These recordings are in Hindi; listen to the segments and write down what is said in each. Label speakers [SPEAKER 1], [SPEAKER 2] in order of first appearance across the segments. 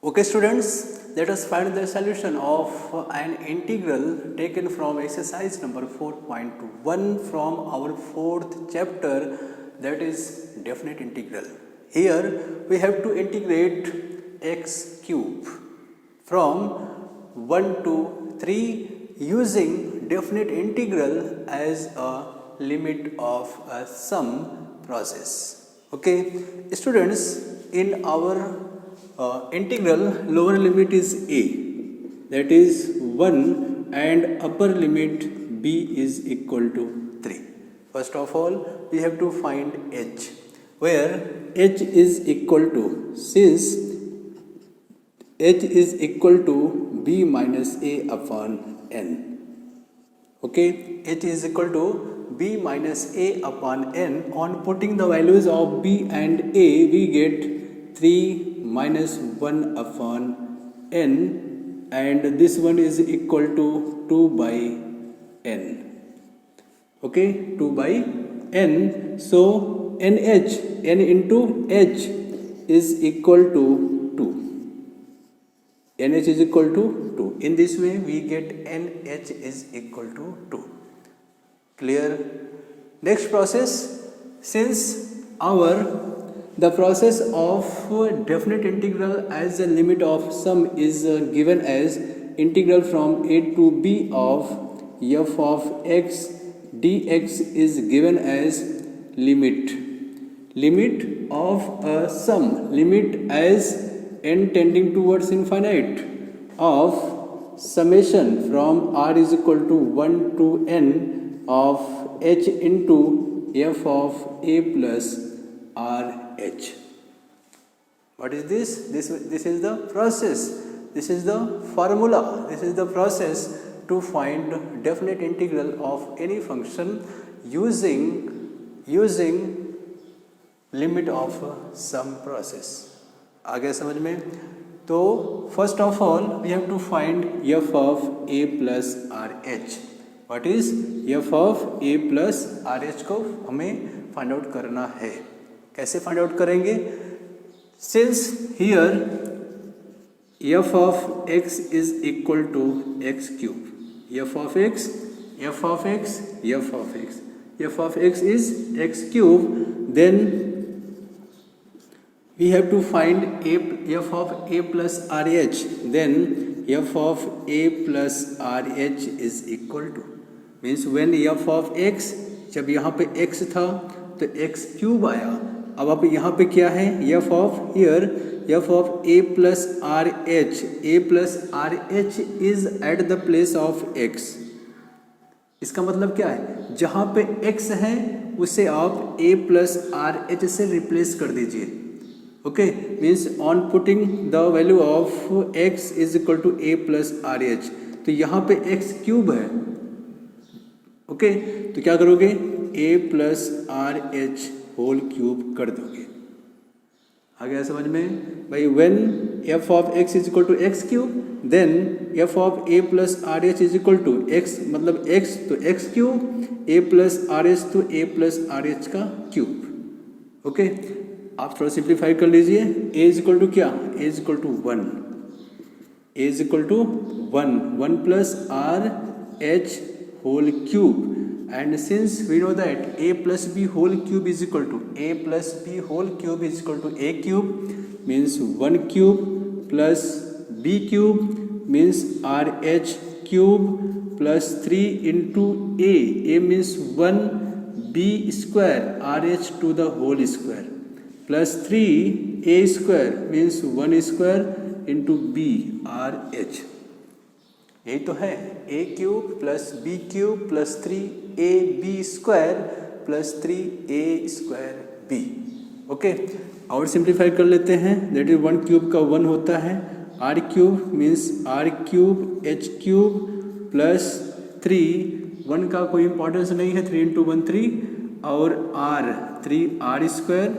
[SPEAKER 1] Okay students, let us find the solution of an integral taken from exercise number 4.1 from our fourth chapter, that is definite integral. Here we have to integrate x cube from 1 to 3 using definite integral as a limit of a sum process. Okay students, in our integral lower limit is a, that is 1, and upper limit b is equal to 3. First of all, we have to find h, where h is equal to, since h is equal to b minus a upon n. Okay, h is equal to b minus a upon n. On putting the values of b and a, we get 3 minus 1 upon n, and this one is equal to 2 by n. Okay, 2 by n. So nh, n into h is equal to 2. nh is equal to 2. In this way we get nh is equal to 2. Clear? Next process, since the process of definite integral as a limit of sum is given as integral from a to b of f of x dx is given as limit of a sum, limit as n tending towards infinite of summation from r is equal to 1 to n of h into f of a plus RH. What is this? This is the process. This is the formula. This is the process to find definite integral of any function using limit of sum process. आ गया समझ में? तो first of all we have to find f of a plus RH. What is f of a plus RH को हमें फाइंड आउट करना है. कैसे फाइंड आउट करेंगे? Since here f of x is equal to x cube, f of x is x cube, then we have to find f of a plus RH, then f of a plus RH is equal to, means when f of x, जब यहाँ पे x था तो x क्यूब आया. अब आप यहाँ पे क्या है? f of here f of a plus RH is at the place of x. इसका मतलब क्या है? जहाँ पे x है उसे आप a plus RH से रिप्लेस कर दीजिए. Okay, means on putting the value of x is equal to a plus RH, तो यहाँ पे x क्यूब है. ओके, तो क्या करोगे? a plus RH whole cube कर दोगे. आ गया समझ में भाई? When f of x is equal to x cube, then f of a plus RH is equal to x, मतलब x तो x cube, a plus RH तो a प्लस RH का क्यूब. ओके, आप थोड़ा सिंप्लीफाई कर लीजिए. a इज इक्वल टू क्या? a is equal to 1, a is equal to 1 plus RH whole cube. And since we know that a plus b whole cube is equal to a plus b whole cube is equal to a cube, means 1 cube plus b cube means RH cube plus 3 into a means 1 b square RH to the whole square plus 3 a square means 1 square into b RH. यही तो है, a cube plus b cube plus 3ab square plus 3a square b. Okay, और सिंप्लीफाई कर लेते हैं. दैट इज 1 क्यूब का 1 होता है, r cube means r cube h cube plus 3, 1 का कोई इंपॉर्टेंस नहीं है, 3 इंटू 1 3, और r 3r square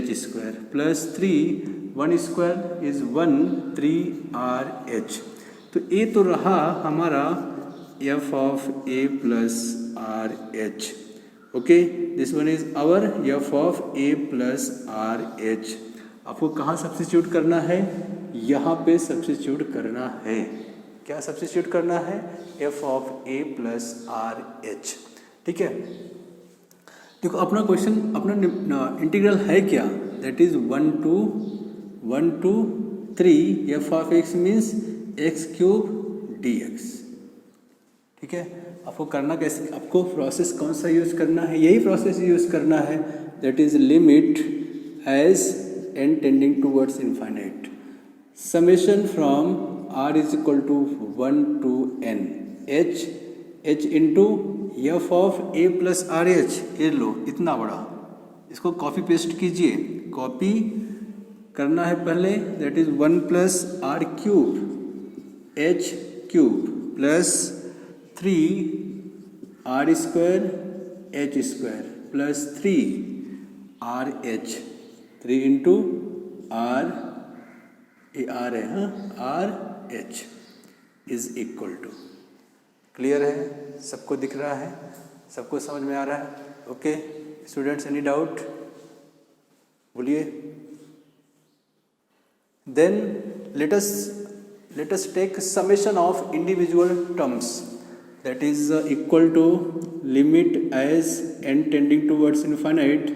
[SPEAKER 1] h square plus 3 1 square is 1 3rh. तो ये तो रहा हमारा f of a plus RH. Okay, this one is our f of a plus RH. आपको कहाँ सब्स्टिट्यूट करना है, यहाँ पे सब्स्टिट्यूट करना है। क्या सब्स्टिट्यूट करना है, F of a plus r H. ठीक है, देखो अपना क्वेश्चन, अपना इंटीग्रल है क्या, that is 1 to 3 F of x means x cube D x. ठीक है, आपको करना कैसे, आपको प्रोसेस कौन सा यूज करना है, यही प्रोसेस यूज करना है, that is limit as n tending towards infinite, summation from r is equal to 1 to n h into f of a plus r h. ये लो इतना बड़ा, इसको कॉपी पेस्ट कीजिए, कॉपी करना है पहले, that is 1 plus r cube h cube plus 3 r square h square plus 3 r h, 3 into r, ये आर है, हाँ, r h is equal to. Clear है, सबको दिख रहा है, सबको समझ में आ रहा है? ओके स्टूडेंट्स, एनी डाउट बोलिए। Then let us take summation of individual terms, that is equal to limit as n tending towards infinite,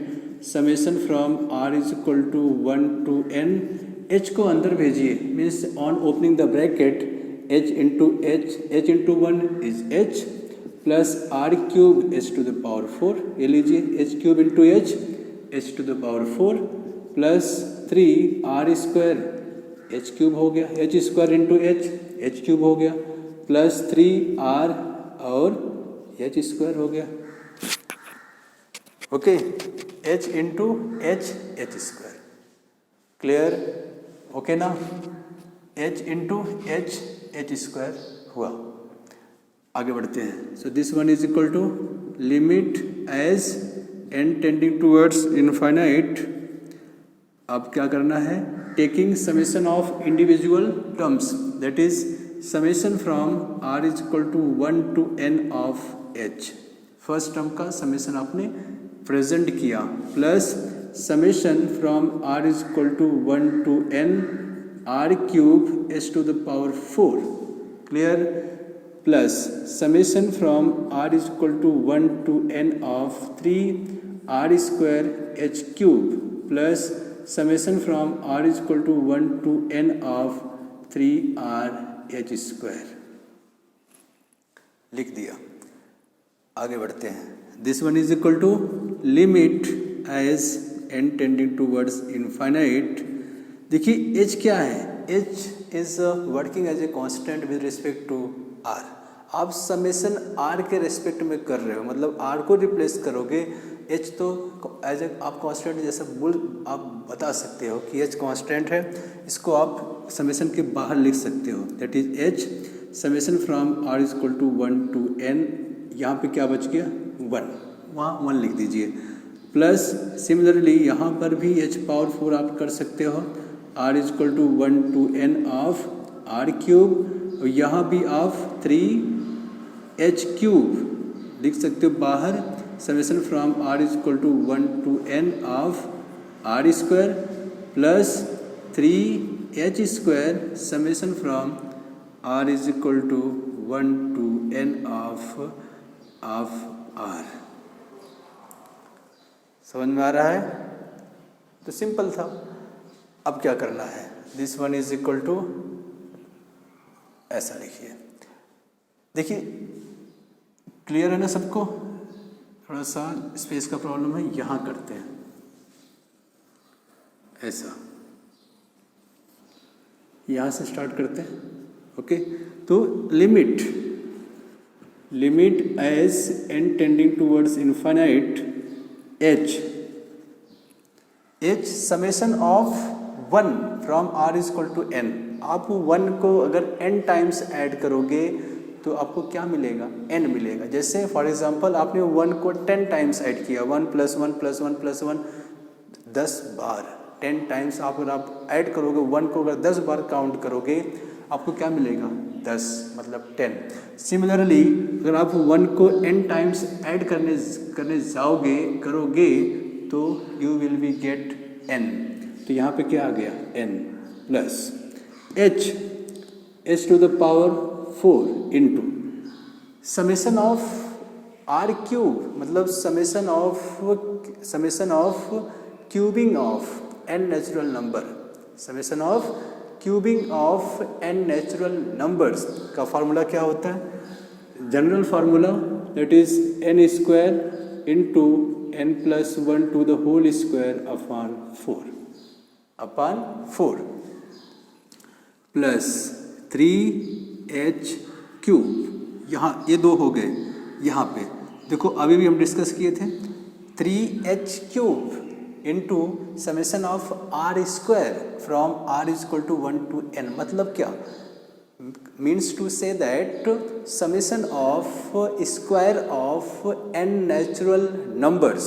[SPEAKER 1] summation from r is equal to 1 to n, h को अंदर भेजिए, means on opening the bracket h into 1 is h plus r cube h to the power 4, ये लीजिए h क्यूब into h to the power 4 plus 3 r square h cube हो गया, h square into h cube हो गया, प्लस 3 आर और एच स्क्वायर हो गया। Okay, h into h square. Clear? Okay ना, एच इंटू एच स्क्वायर हुआ। आगे बढ़ते हैं। So this one is equal to limit as n tending towards infinite. अब क्या करना है, taking summation of individual terms, that is summation from r is equal to 1 to n of h। First term का समेशन आपने प्रेजेंट किया, plus summation from r is equal to 1 to n r cube h to the power 4। Clear? Plus summation from r is equal to 1 to n of 3 r square h cube plus summation from r is equal to 1 to n of 3 r h square. लिख दिया। आगे बढ़ते हैं। This one is equal to limit as n tending towards infinite. देखिए h क्या है, h is working as a constant with respect to r। आप समेशन r के रेस्पेक्ट में कर रहे हो, मतलब r को रिप्लेस करोगे, h तो एज ए आप कांस्टेंट जैसा आप बता सकते हो कि h कांस्टेंट है, इसको आप समेशन के बाहर लिख सकते हो, that is h summation from r is equal to 1 to n। यहाँ पे क्या बच गया, 1, वहाँ 1 लिख दीजिए, प्लस सिमिलरली यहाँ पर भी h पावर 4 आप कर सकते हो, r is equal to 1 to n of r cube, और यहाँ भी आप 3h क्यूब लिख सकते हो बाहर, summation from r is equal to 1 to n of r square plus 3h square summation from r is equal to 1 to n of r। समझ में आ रहा है? तो सिंपल था। अब क्या करना है, this one is equal to ऐसा लिखिए। देखिए क्लियर है ना सबको? थोड़ा सा स्पेस का प्रॉब्लम है, यहाँ करते हैं ऐसा, यहाँ से स्टार्ट करते हैं। ओके, तो limit as n tending towards infinite h summation of 1 from r is equal to n। आप 1 को अगर n टाइम्स ऐड करोगे तो आपको क्या मिलेगा, n मिलेगा। जैसे फॉर एग्जांपल आपने 1 को 10 टाइम्स ऐड किया, 1 प्लस 1 प्लस 1 प्लस 1 10 बार, 10 टाइम्स आप अगर आप ऐड करोगे 1 को अगर 10 बार काउंट करोगे आपको क्या मिलेगा, 10 मतलब 10। सिमिलरली अगर आप 1 को n टाइम्स ऐड करने करोगे तो you will be get n। तो तो यहाँ पे क्या आ गया n plus h to the power 4 into summation of r cube, मतलब summation of cubing of n natural number, summation of cubing of n natural numbers का फार्मूला क्या होता है? General formula that is n square into n plus 1 to the whole square upon 4 plus 3h cube. यहाँ ये दो हो गए, यहाँ पे देखो अभी भी हम डिस्कस किए थे 3h cube into summation of r square from r is equal to 1 to n, मतलब क्या means to say that summation of square of n natural numbers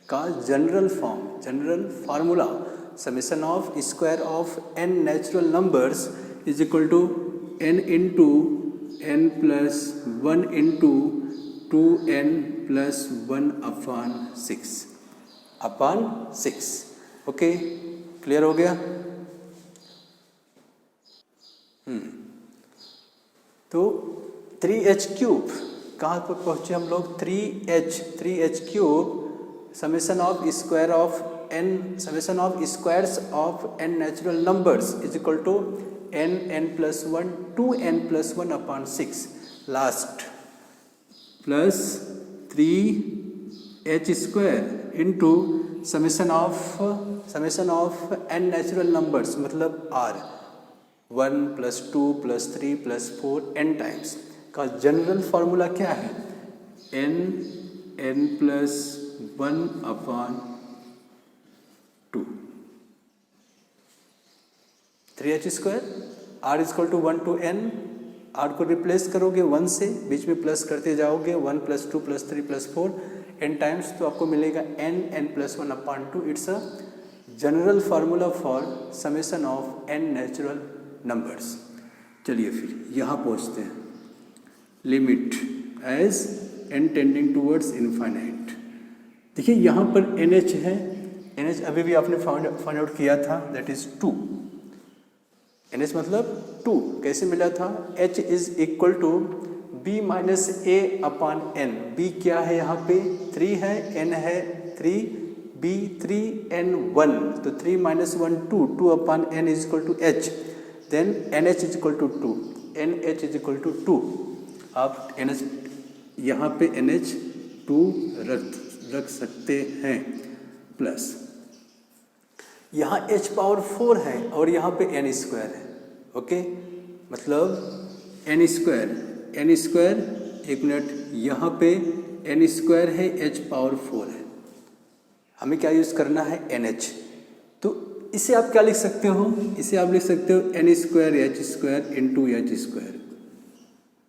[SPEAKER 1] का general formula summation of square of n natural numbers is equal to n into n plus 1 into 2n plus 1 upon 6। Okay, clear हो गया? तो 3h क्यूब कहाँ पर पहुँचे हम लोग? 3h cube summation of square of n, summation of squares of n natural numbers is equal to n plus 1 2n plus 1 upon 6 last plus 3h square into summation of n natural numbers मतलब r 1 plus 2 plus 3 plus 4 n times का जनरल फार्मूला क्या है? n plus 1 upon 2 3h square r is equal to 1 to n, r को रिप्लेस करोगे 1 से, बीच में प्लस करते जाओगे 1 plus 2 plus 3 plus 4 n times, तो आपको मिलेगा n plus 1 upon 2। It's a general formula for summation of n natural numbers. चलिए फिर यहाँ पहुँचते हैं, limit as n tending towards infinite. देखिए यहाँ पर NH है, NH अभी भी आपने फाइंड आउट किया था, दैट इज 2। NH मतलब 2 कैसे मिला था? H is equal to B minus A upon N। B क्या है यहाँ पे? 3 है, N है 3, B 3 N 1, तो 3 minus 1 2 upon N is equal to H, then NH is equal to 2, NH is equal to 2। आप NH यहाँ पे NH 2 रख सकते हैं, प्लस यहाँ h पावर 4 है और यहाँ पे n स्क्वायर है। ओके, मतलब n स्क्वायर एक मिनट, यहाँ पे n स्क्वायर है, h पावर 4 है, हमें क्या यूज़ करना है? NH। तो इसे आप क्या लिख सकते हो? इसे आप लिख सकते हो n square h square into h square.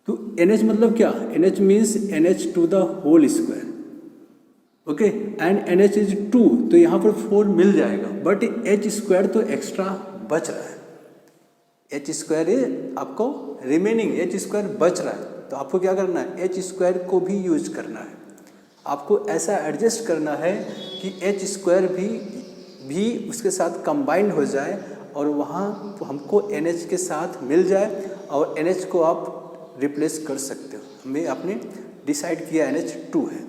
[SPEAKER 1] तो NH मतलब क्या? NH means NH to the whole square. Okay, and NH is 2, तो यहाँ पर 4 मिल जाएगा, बट h स्क्वायर तो एक्स्ट्रा बच रहा है। h स्क्वायर आपको रिमेनिंग h स्क्वायर बच रहा है, तो आपको क्या करना है? h स्क्वायर को भी यूज करना है। आपको ऐसा एडजस्ट करना है कि h स्क्वायर भी उसके साथ कंबाइंड हो जाए और वहाँ हमको NH के साथ मिल जाए और NH को आप रिप्लेस कर सकते हो। हमें आपने डिसाइड किया NH 2 है,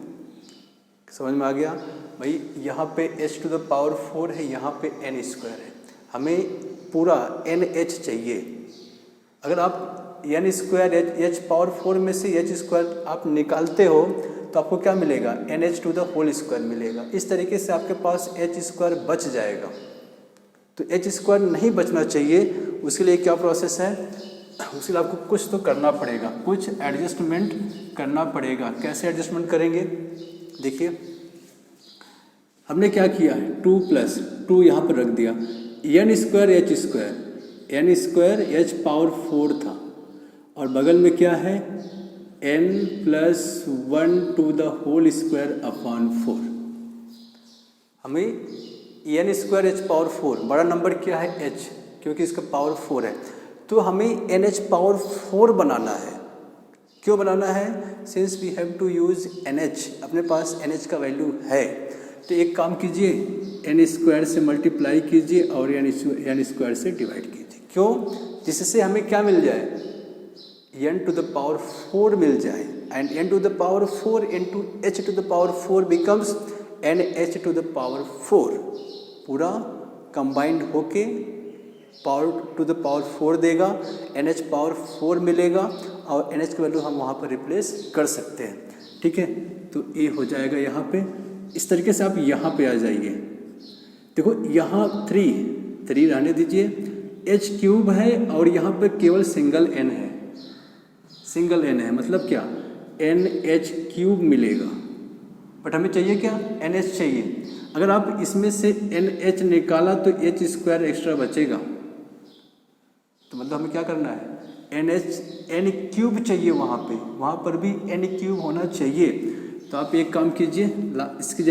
[SPEAKER 1] समझ में आ गया भाई? यहाँ पे h टू द पावर 4 है, यहाँ पे n स्क्वायर है, हमें पूरा NH चाहिए। अगर आप n स्क्वायर h पावर 4 में से h स्क्वायर आप निकालते हो तो आपको क्या मिलेगा? NH to the whole square मिलेगा। इस तरीके से आपके पास h स्क्वायर बच जाएगा। तो h स्क्वायर नहीं बचना चाहिए, उसके लिए क्या प्रोसेस है? उसके लिए आपको कुछ तो करना पड़ेगा, कुछ एडजस्टमेंट करना पड़ेगा। कैसे एडजस्टमेंट करेंगे? देखिए हमने क्या किया, 2 प्लस 2 यहाँ पर रख दिया, n स्क्वायर h पावर 4 था और बगल में क्या है? n plus 1 to the whole square upon 4। हमें n स्क्वायर h पावर 4, बड़ा नंबर क्या है? h, क्योंकि इसका पावर 4 है, तो हमें NH पावर 4 बनाना है। क्यों बनाना है? Since we have to use NH, अपने पास NH का वैल्यू है, तो एक काम कीजिए, एन स्क्वायर से मल्टीप्लाई कीजिए और एन स्क्वायर से डिवाइड कीजिए। क्यों? जिससे हमें क्या मिल जाए, एन टू द पावर 4 मिल जाए। And n to the power 4 into h to the power 4 becomes n h to the power 4। पूरा कंबाइंड होके पावर टू द पावर 4 देगा, एन एच पावर 4 मिलेगा और एन एच की वैल्यू हम वहाँ पर रिप्लेस कर सकते हैं। ठीक है, तो ए हो जाएगा यहाँ पे। इस तरीके से आप यहाँ पे आ जाइए। देखो यहाँ 3 रहने दीजिए, एच क्यूब है और यहाँ पे केवल सिंगल एन है। सिंगल एन है मतलब क्या, एन एच क्यूब मिलेगा, बट हमें चाहिए क्या, एन एच चाहिए। अगर आप इसमें से एन एच निकाला तो एच स्क्वायर एक्स्ट्रा बचेगा, तो मतलब हमें क्या करना है, एन एच एन क्यूब चाहिए वहाँ पर भी एन क्यूब होना चाहिए। तो आप एक काम कीजिए, इसके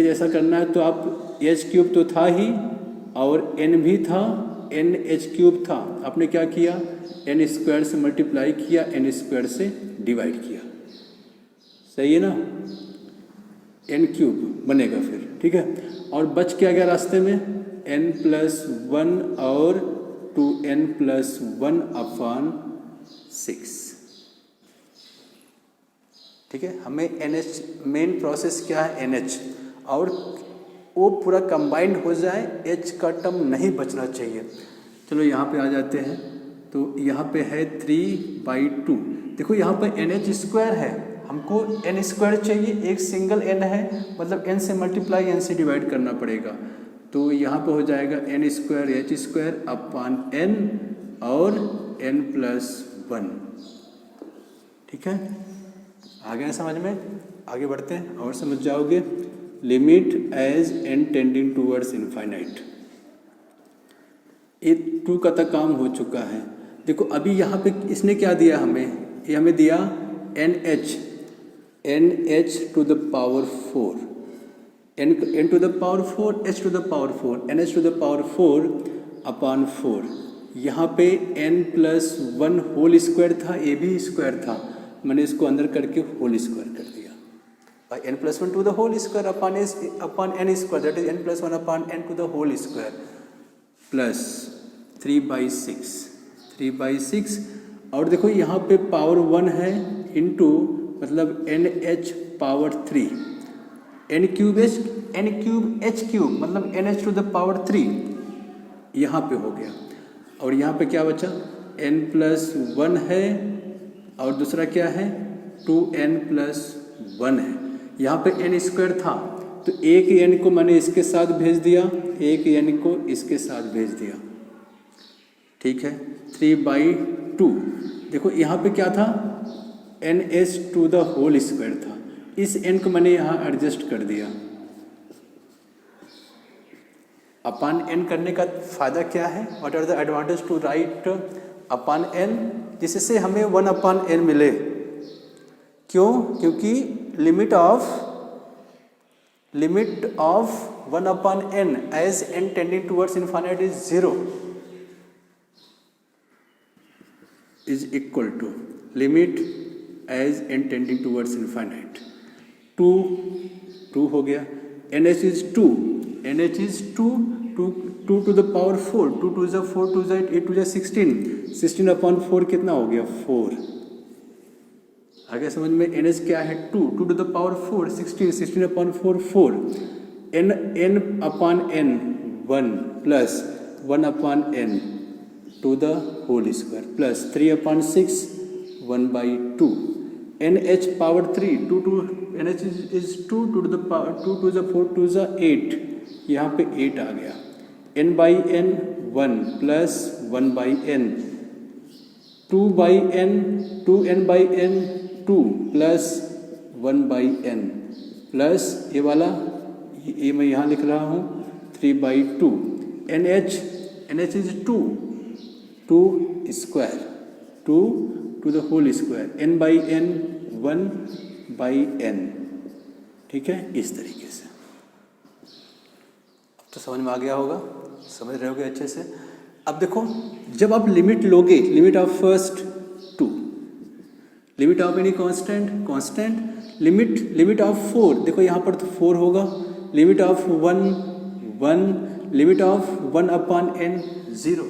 [SPEAKER 1] जैसा करना है। तो आप एच क्यूब तो था ही और एन भी था, एन एच क्यूब था, आपने क्या किया, एन स्क्वायर से मल्टीप्लाई किया, एन स्क्वायर से डिवाइड किया। सही है ना, एन क्यूब बनेगा फिर। ठीक है, और बच क्या गया रास्ते में, एन प्लस 1 और 2n प्लस 1 अपॉन 6। ठीक है, हमें NH मेन प्रोसेस क्या है, NH, और वो पूरा कंबाइंड हो जाए, H का टर्म नहीं बचना चाहिए। चलो यहाँ पे आ जाते हैं। तो यहाँ पे है 3/2। देखो यहाँ पे NH स्क्वायर है, हमको n स्क्वायर चाहिए, एक सिंगल n है मतलब n से मल्टीप्लाई n से डिवाइड करना पड़ेगा। तो यहाँ पे हो जाएगा n square h square upon n और n प्लस 1। ठीक है, आ गया समझ में? आगे बढ़ते हैं और समझ जाओगे। Limit as n tending towards infinite, ये 2 का तक काम हो चुका है। देखो अभी यहाँ पे इसने क्या दिया हमें, ये हमें दिया NH to the power 4, n to the power 4, h to the power 4, NH to the power 4 upon 4। यहाँ पे n प्लस 1 होल स्क्वायर था, ए भी स्क्वायर था, मैंने इसको अंदर करके होल स्क्वायर कर दिया। n plus 1 to the whole square upon n square, that is n plus 1 upon n to the whole square plus 3/6। और देखो यहाँ पे पावर 1 है इंटू मतलब NH power 3, n cube h cube मतलब NH टू द पावर 3 यहाँ पे हो गया। और यहाँ पे क्या बचा, n प्लस 1 है और दूसरा क्या है 2n प्लस 1 है। यहाँ पे n स्क्वायर था तो एक n को मैंने इसके साथ भेज दिया, एक n को इसके साथ भेज दिया। ठीक है, 3/2। देखो यहाँ पे क्या था, NH to the whole square था, इस n को मैंने यहाँ एडजस्ट कर दिया। अपॉन n करने का फायदा क्या है, what are the advantage to write upon n, जिससे हमें 1 अपॉन n मिले। क्यों? क्योंकि limit of 1 upon n as n tending towards infinite is 0 is equal to limit as n tending towards infinite 2 हो गया। NH is 2 2 to the power 4, 2 to the 4 to ज़ा 8 टू ज़ा 16 अपॉन 4 कितना हो गया 4। आगे समझ में, NH क्या है 2 to the power 4 16 upon 4 4, n upon n 1 plus 1 upon n to the whole square plus 3 upon 6 1/2। NH power 3 NH is 2 to the power 2 to the 4 to ज़ा 8, यहाँ पे 8 आ गया। n/n 1 plus 1/n 2n/n 2 plus 1/n plus ये वाला ये मैं यहाँ लिख रहा हूँ 3/2। NH is 2 square 2 to the whole square n/n 1/n। ठीक है, इस तरीके से अब तो समझ में आ गया होगा, समझ रहे होगे अच्छे से। अब देखो जब आप लिमिट लोगे, limit of first 2, limit of any constant limit of 4, देखो यहाँ पर तो 4 होगा, limit of 1 1, limit of 1 upon n 0,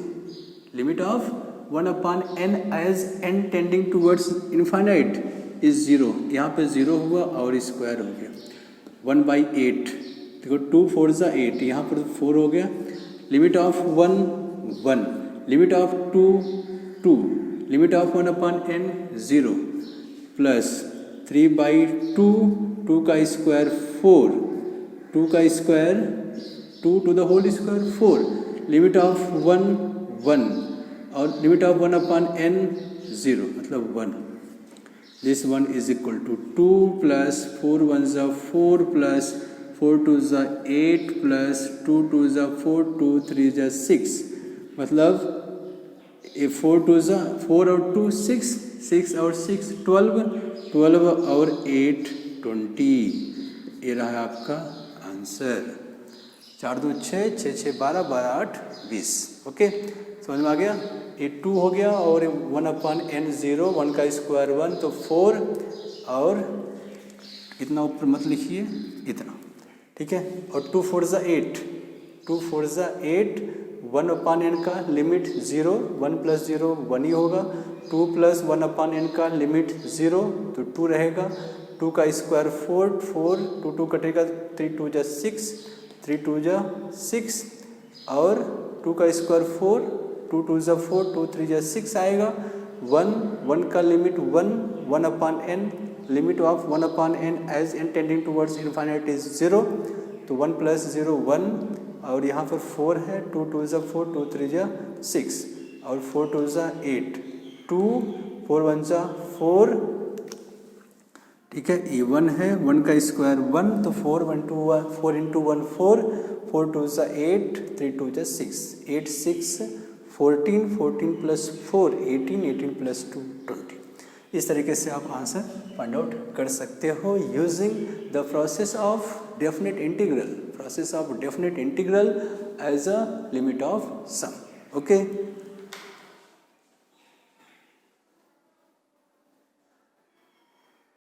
[SPEAKER 1] limit of 1 upon n as n tending towards infinite is 0, यहाँ पे 0 हुआ और स्क्वायर हो गया 1/8, देखो 2 4 ज़ा 8, यहाँ पर 4 हो गया, limit of 1 1, limit of 2 2, limit of 1 upon n 0 plus 3/2, 2 का स्क्वायर 4, 2 का square 2 to the whole square 4, limit of 1 1 और लिमिट ऑफ 1 अपॉन n 0 मतलब 1, this 1 is equal to 2 plus 4 1 ज़ा 4 प्लस 4 2 ज़ा 8 प्लस 2 2 ज़ा 4 2 3 ज़ा 6, मतलब 4 2 ज़ा 4 और 2 6, 6 और 6 12, 12 और 8 20, ये रहा आपका आंसर। 4 2 6, 6 6 12, 12 8 20। ओके, समझ में आ गया? ये 2 हो गया और 1 अपॉन n 0, 1 का स्क्वायर 1 तो 4 और इतना ऊपर मत लिखिए, इतना, ठीक है। और 2 4 ज़ा 8, 2 4 ज़ा 8, 1 अपॉन n का लिमिट 0, 1 प्लस 0 1 ही होगा, 2 प्लस 1 अपॉन n का लिमिट 0 तो 2 रहेगा, 2 का स्क्वायर 4 4, 2 2 कटेगा, 3 2 ज़ा 6, 3 2 ज़ा 6 और 2 का स्क्वायर 4, 2 2 ज़ा 4, 2 3 ज़ा 6 आएगा, 1 1 का limit 1, 1 upon n, limit of 1 upon n as n tending towards infinite is 0, तो 1 प्लस 0 1 और यहाँ पर 4 है, 2 2 ज़ा 4, 2 3 ज़ा 6 और 4 2 ज़ा 8, 2 4 1 ज़ा 4, ठीक है, ये 1 है, 1 का स्क्वायर 1 तो 4 1 2 4 इंटू 1 4, 4 2 ज़ा 8, 3 2 ज़ा 6, 8 6 14, 14 प्लस 4 18, 18 प्लस 2 20। इस तरीके से आप आंसर फाइंड आउट कर सकते हो using the process of definite integral, process of definite integral as a limit of sum. Okay.